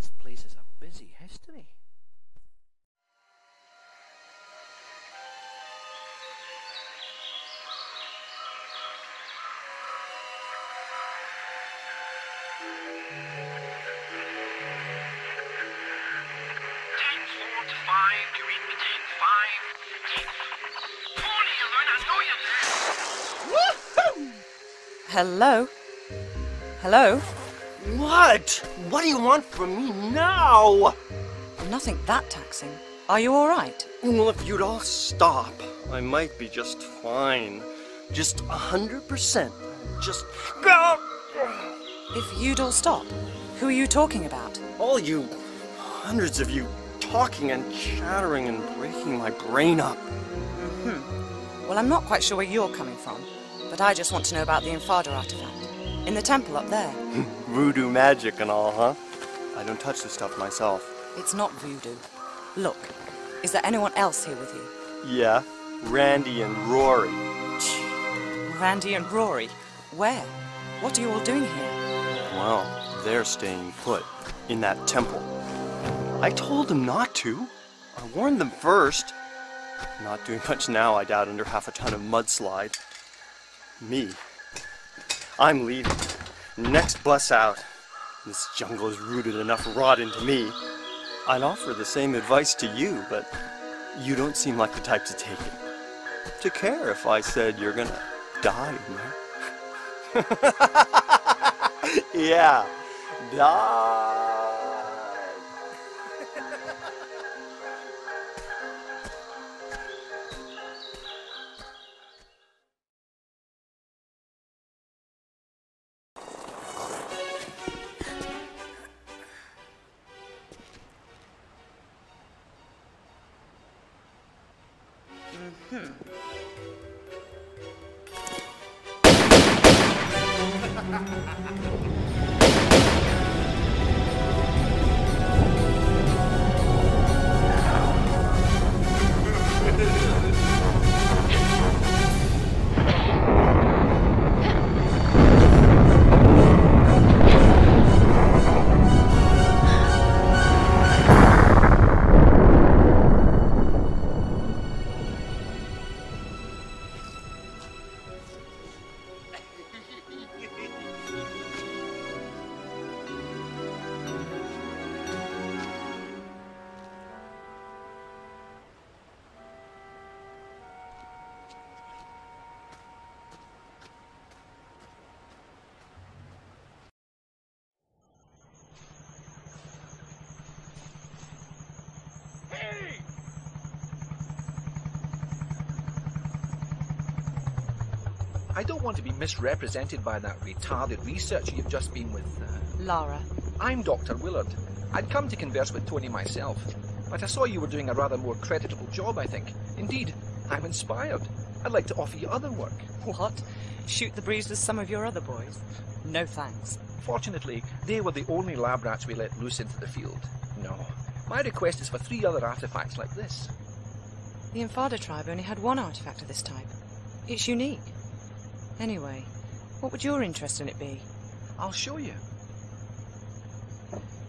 This place is a busy history. Hello? Hello? What? What do you want from me now? Nothing that taxing. Are you all right? Well, if you'd all stop, I might be just fine. Just 100%. Just go! If you'd all stop, who are you talking about? All you, hundreds of you, talking and chattering and breaking my brain up. Well, I'm not quite sure where you're coming from, but I just want to know about the Infada artifact. In the temple up there. Voodoo magic and all, huh? I don't touch this stuff myself. It's not voodoo. Look, is there anyone else here with you? Yeah, Randy and Rory. Randy and Rory? Where? What are you all doing here? Well, they're staying put in that temple. I told them not to. I warned them first. Not doing much now, I doubt, under half a ton of mudslide. Me. I'm leaving. Next bus out. This jungle has rooted enough rot into me. I'd offer the same advice to you, but you don't seem like the type to take it. To care if I said you're gonna die in there. Yeah, die. I don't want to be misrepresented by that retarded researcher you've just been with. Lara. I'm Dr. Willard. I'd come to converse with Tony myself, but I saw you were doing a rather more creditable job, I think. Indeed, I'm inspired. I'd like to offer you other work. What? Shoot the breeze with some of your other boys? No thanks. Fortunately, they were the only lab rats we let loose into the field. No. My request is for 3 other artifacts like this. The Infada tribe only had one artifact of this type. It's unique. Anyway, what would your interest in it be? I'll show you.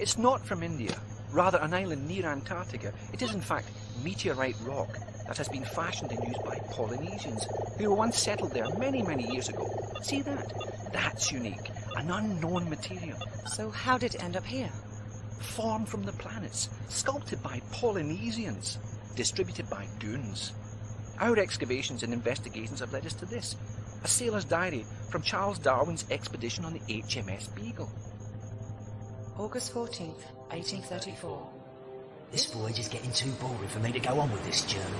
It's not from India, rather an island near Antarctica. It is in fact meteorite rock that has been fashioned and used by Polynesians who were once settled there many, many years ago. See that? That's unique. An unknown material. So how did it end up here? Formed from the planets, sculpted by Polynesians, distributed by goons. Our excavations and investigations have led us to this. A sailor's diary from Charles Darwin's expedition on the HMS Beagle. August 14th, 1834. This voyage is getting too boring for me to go on with this journal.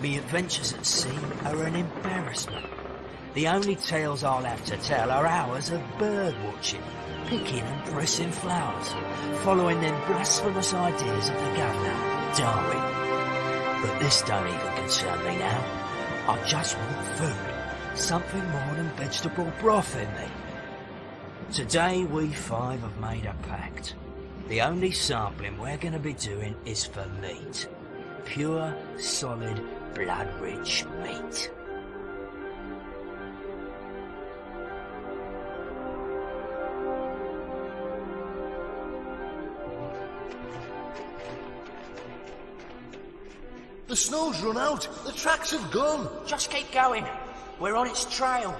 Me adventures at sea are an embarrassment. The only tales I'll have to tell are hours of bird watching, picking and pressing flowers, following them blasphemous ideas of the governor, Darwin. But this don't even concern me now. I just want food. Something more than vegetable broth in me. Today we 5 have made a pact. The only sampling we're going to be doing is for meat. Pure, solid, blood-rich meat. The snow's run out. The tracks have gone. Just keep going. We're on its trail.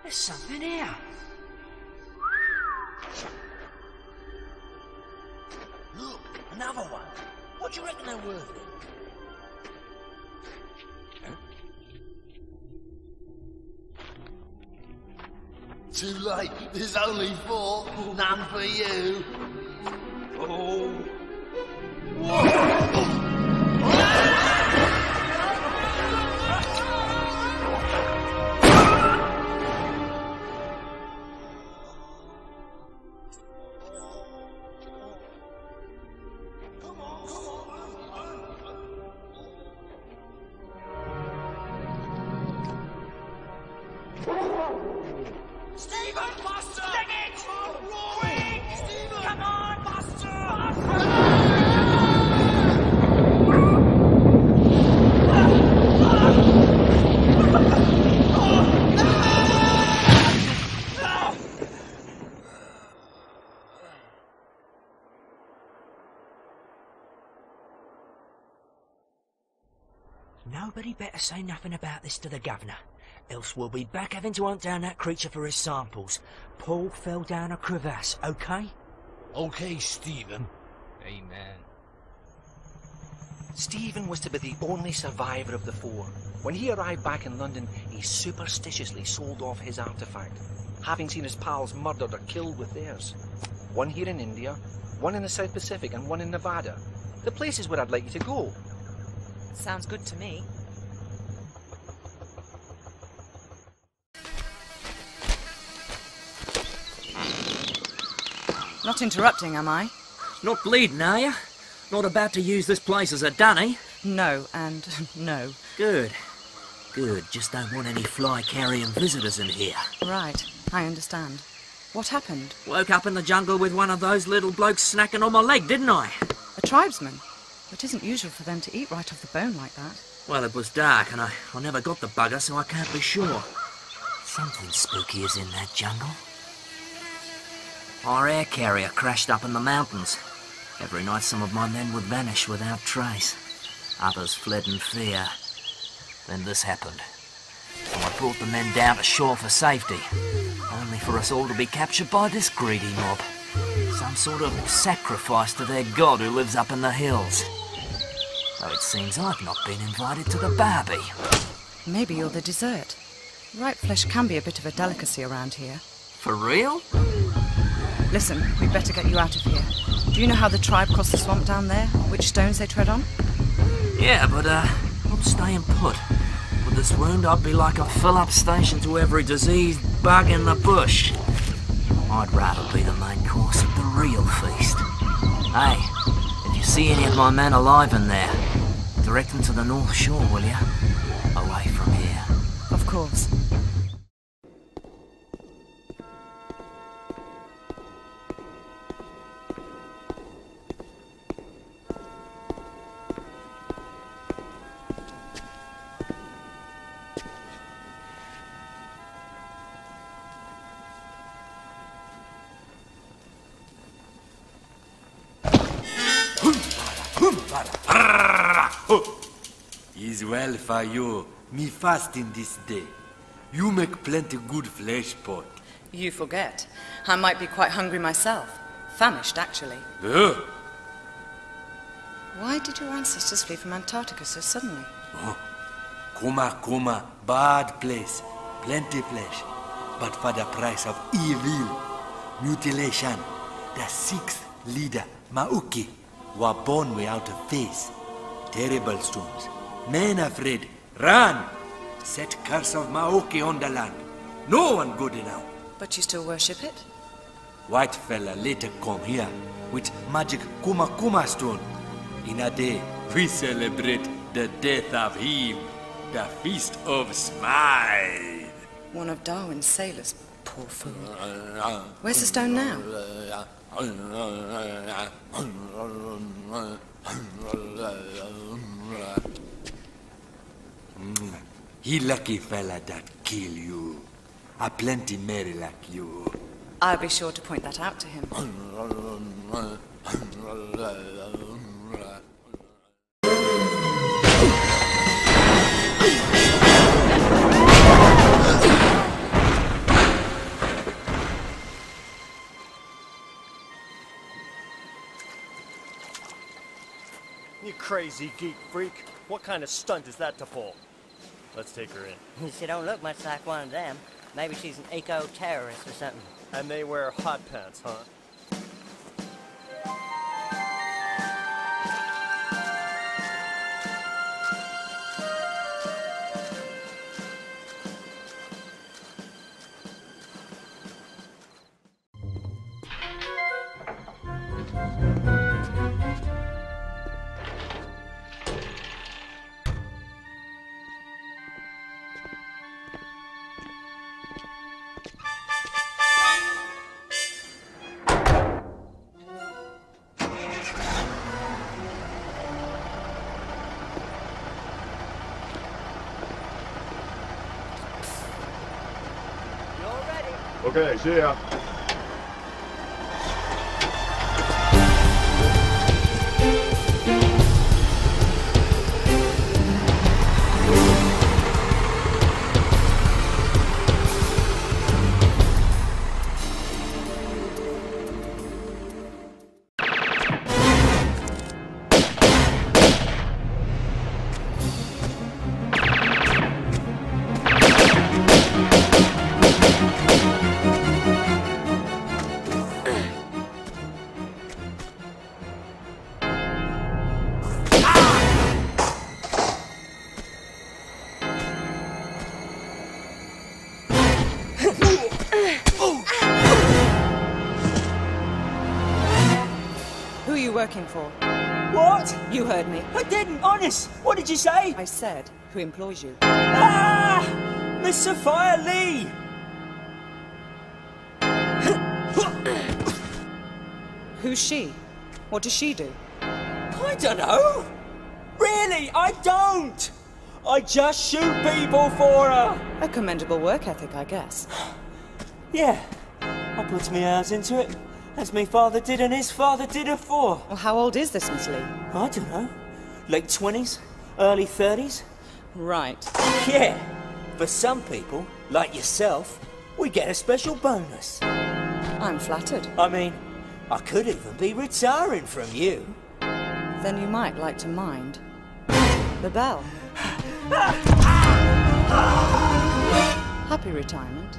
There's something here. Look, another one. What do you reckon they're worth then? Too late. There's only 4. None for you. Oh. Nobody better say nothing about this to the governor, else we'll be back having to hunt down that creature for his samples. Paul fell down a crevasse, okay? Okay, Stephen. Amen. Stephen was to be the only survivor of the 4. When he arrived back in London, he superstitiously sold off his artifact, having seen his pals murdered or killed with theirs. One here in India, one in the South Pacific, and one in Nevada. The places where I'd like you to go. Sounds good to me. Not interrupting, am I? Not bleeding, are you? Not about to use this place as a dunny? No, and no. Good. Good. Just don't want any fly-carrying visitors in here. Right, I understand. What happened? Woke up in the jungle with one of those little blokes snacking on my leg, didn't I? A tribesman? It isn't usual for them to eat right off the bone like that. Well, it was dark and I never got the bugger, so I can't be sure. Something spooky is in that jungle. Our air carrier crashed up in the mountains. Every night some of my men would vanish without trace. Others fled in fear. Then this happened. So I brought the men down to shore for safety, only for us all to be captured by this greedy mob. Some sort of sacrifice to their god who lives up in the hills. Though it seems I've not been invited to the barbie. Maybe you're the dessert. Ripe flesh can be a bit of a delicacy around here. For real? Listen, we'd better get you out of here. Do you know how the tribe crossed the swamp down there? Which stones they tread on? Yeah, but I'm staying put. With this wound, I'd be like a fill-up station to every diseased bug in the bush. I'd rather be the main course of the real feast. Hey, if you see any of my men alive in there, direct them to the North Shore, will you? Away from here. Of course. Is well for you, me fasting this day. You make plenty good flesh pot. You forget. I might be quite hungry myself. Famished, actually. Why did your ancestors flee from Antarctica so suddenly? Kuma, bad place. Plenty flesh. But for the price of evil. Mutilation. The 6th leader, Mauki, were born without a face. Terrible storms. Men afraid. Run! Set curse of Maoki on the land. No one good enough. But you still worship it? White fella later come here with magic Kuma stone. In a day, we celebrate the death of him. The Feast of Smile. One of Darwin's sailors. Poor fool. Where's the stone now? He lucky fella that kill you. A plenty merry like you. I'll be sure to point that out to him. You crazy geek freak. What kind of stunt is that to pull? Let's take her in. She don't look much like one of them. Maybe she's an eco-terrorist or something. And they wear hot pants, huh? Okay, see ya. Working for? What? You heard me. I didn't, honest. What did you say? I said, who employs you? Ah! Miss Sophia Lee! Who's she? What does she do? I don't know. Really, I don't. I just shoot people for her. A commendable work ethic, I guess. Yeah, I put my hours into it. As my father did and his father did afore. Well, how old is this Miss Lee? I don't know. Late 20s? Early 30s? Right. Yeah. For some people, like yourself, we get a special bonus. I'm flattered. I mean, I could even be retiring from you. Then you might like to mind the bell. Happy retirement.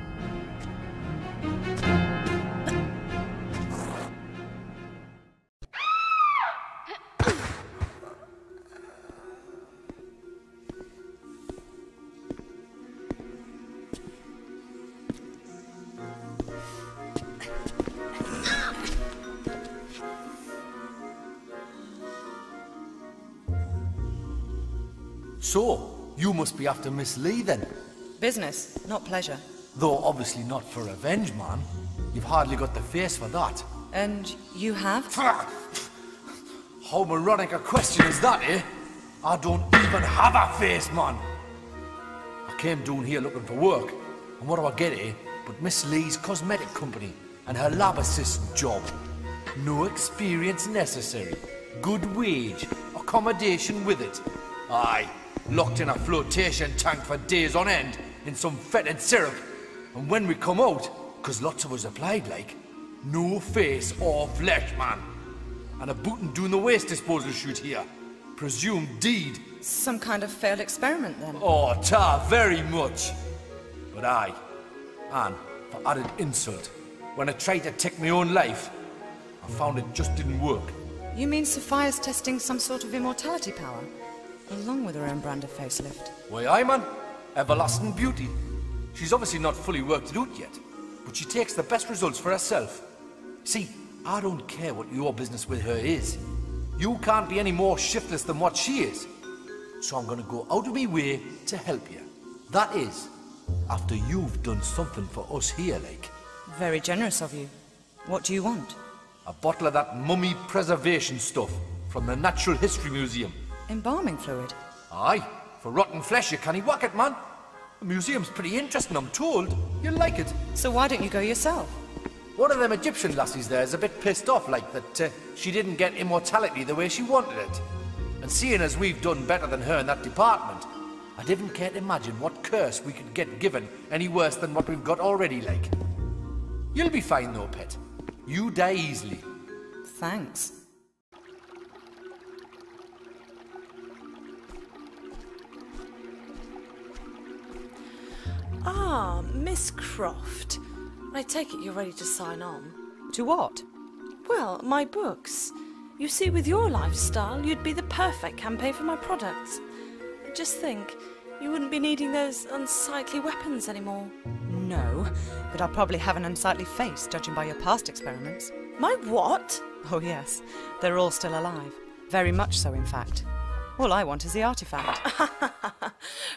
So, you must be after Miss Lee then? Business, not pleasure. Though obviously not for revenge, man. You've hardly got the face for that. And you have? How moronic a question is that, eh? I don't even have a face, man. I came down here looking for work, and what do I get, eh? But Miss Lee's cosmetic company and her lab assistant job. No experience necessary. Good wage, accommodation with it. Aye, locked in a flotation tank for days on end in some fetid syrup. And when we come out, 'cause lots of us applied like, no face or flesh, man. And a bootin' doing the waste disposal shoot here. Presumed deed. Some kind of failed experiment then? Oh, very much. But aye, and for added insult, when I tried to take my own life, I found it just didn't work. You mean Sophia's testing some sort of immortality power? Along with her own brand of facelift. Why, aye, man. Everlasting beauty. She's obviously not fully worked it out yet, but she takes the best results for herself. See, I don't care what your business with her is. You can't be any more shiftless than what she is. So I'm gonna go out of my way to help you. That is, after you've done something for us here, like. Very generous of you. What do you want? A bottle of that mummy preservation stuff from the Natural History Museum. Embalming fluid? Aye, for rotten flesh you can't whack it, man. The museum's pretty interesting, I'm told. You'll like it. So why don't you go yourself? One of them Egyptian lassies there is a bit pissed off like that she didn't get immortality the way she wanted it. And seeing as we've done better than her in that department, I didn't care to imagine what curse we could get given any worse than what we've got already, like. You'll be fine though, pet. You die easily. Thanks. Ah, Miss Croft. I take it you're ready to sign on. To what? Well, my books. You see, with your lifestyle, you'd be the perfect campaign for my products. Just think, you wouldn't be needing those unsightly weapons anymore. No, but I'll probably have an unsightly face, judging by your past experiments. My what? Oh yes, they're all still alive. Very much so, in fact. All I want is the artifact.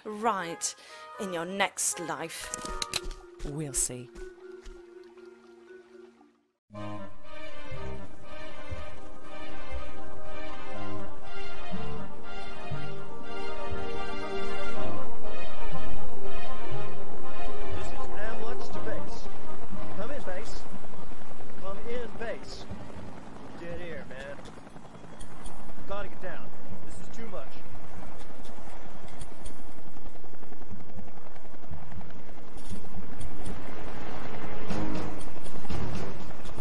Right, in your next life. We'll see. Dead air, man. Gotta get down. This is too much.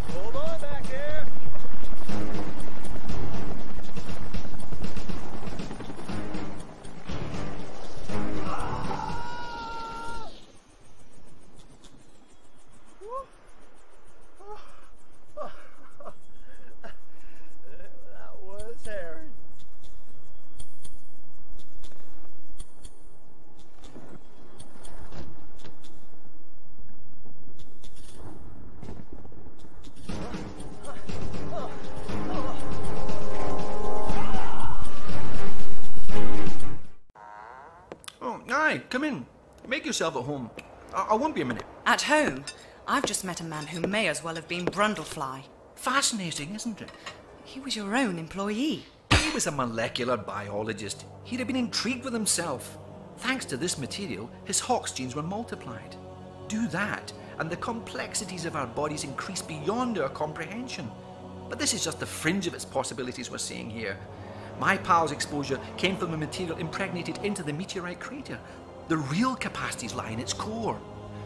Hold on back there. That was Harry. Oh, aye, come in. Make yourself at home. I won't be a minute. At home? I've just met a man who may as well have been Brundlefly. Fascinating, isn't it? He was your own employee. He was a molecular biologist. He'd have been intrigued with himself. Thanks to this material, his Hox genes were multiplied. Do that, and the complexities of our bodies increase beyond our comprehension. But this is just the fringe of its possibilities we're seeing here. My pal's exposure came from a material impregnated into the meteorite crater. The real capacities lie in its core,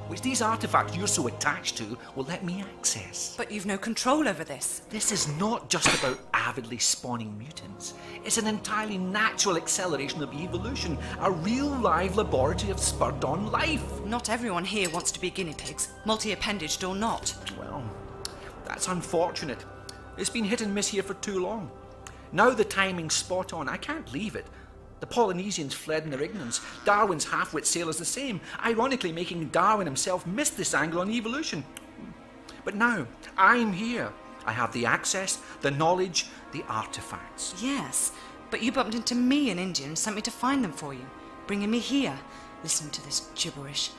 which these artifacts you're so attached to will let me access. But you've no control over this. This is not just about avidly spawning mutants. It's an entirely natural acceleration of evolution, a real live laboratory of spurred-on life. Not everyone here wants to be guinea pigs, multi-appendaged or not. Well, that's unfortunate. It's been hit and miss here for too long. Now the timing's spot on. I can't leave it. The Polynesians fled in their ignorance. Darwin's half-wit sailors the same, ironically making Darwin himself miss this angle on evolution. But now, I'm here. I have the access, the knowledge, the artifacts. Yes, but you bumped into me in India and sent me to find them for you, bringing me here. Listen to this gibberish.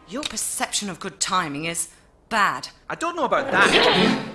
Your perception of good timing is bad. I don't know about that.